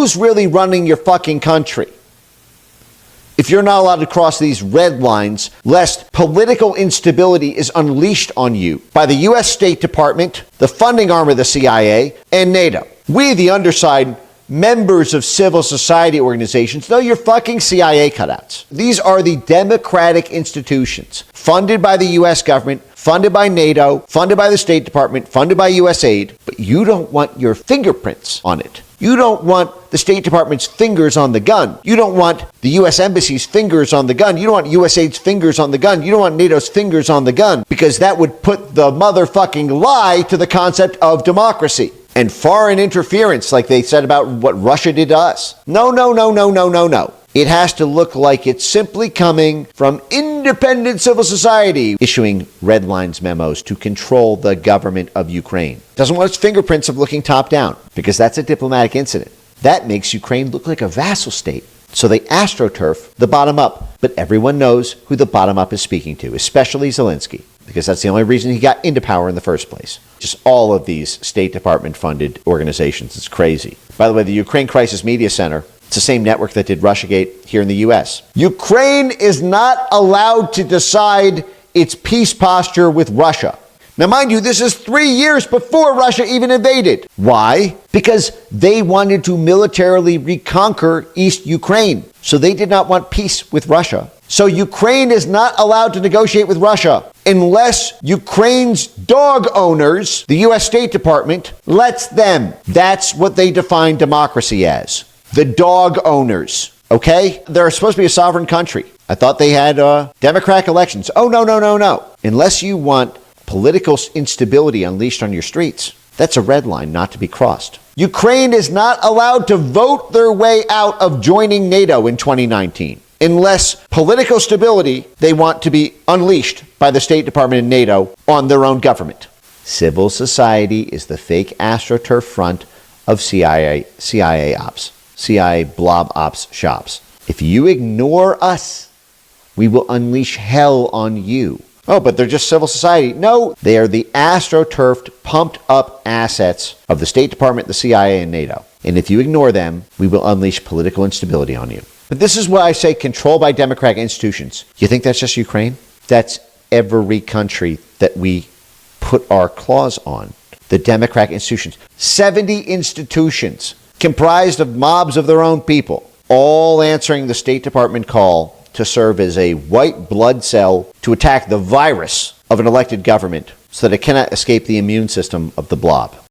who's really running your fucking country? If you're not allowed to cross these red lines, lest political instability is unleashed on you by the U.S. State Department, the funding arm of the CIA, and NATO. We, the underside, members of civil society organizations, know your fucking CIA cutouts. These are the democratic institutions funded by the U.S. government, funded by NATO, funded by the State Department, funded by USAID, but you don't want your fingerprints on it. You don't want the State Department's fingers on the gun. You don't want the U.S. Embassy's fingers on the gun. You don't want USAID's fingers on the gun. You don't want NATO's fingers on the gun, because that would put the motherfucking lie to the concept of democracy and foreign interference, like they said about what Russia did to us. No, no, no, no, no, no, no. It has to look like it's simply coming from independent civil society issuing red lines memos to control the government of Ukraine. Doesn't want its fingerprints of looking top down, because that's a diplomatic incident. That makes Ukraine look like a vassal state. So they astroturf the bottom up, but everyone knows who the bottom up is speaking to, especially Zelenskyy, because that's the only reason he got into power in the first place. Just all of these State Department funded organizations. It's crazy. By the way, the Ukraine Crisis Media Center, it's the same network that did Russiagate here in the U.S. Ukraine is not allowed to decide its peace posture with Russia. Now, mind you, this is 3 years before Russia even invaded. Why? Because they wanted to militarily reconquer East Ukraine. So they did not want peace with Russia. So Ukraine is not allowed to negotiate with Russia unless Ukraine's dog owners, the U.S. State Department, lets them. That's what they define democracy as. The dog owners. Okay? They're supposed to be a sovereign country. I thought they had democratic elections. Oh, no, no, no, no. Unless you want political instability unleashed on your streets, that's a red line not to be crossed. Ukraine is not allowed to vote their way out of joining NATO in 2019 unless political stability they want to be unleashed by the State Department and NATO on their own government. Civil society is the fake astroturf front of CIA ops, CIA Blob ops shops. If you ignore us, we will unleash hell on you. Oh, but they're just civil society. No, they are the astroturfed, pumped-up assets of the State Department, the CIA, and NATO. And if you ignore them, we will unleash political instability on you. But this is why I say control by democratic institutions. You think that's just Ukraine? That's every country that we put our claws on. The democratic institutions. 70 institutions comprised of mobs of their own people, all answering the State Department call to serve as a white blood cell to attack the virus of an elected government so that it cannot escape the immune system of the blob.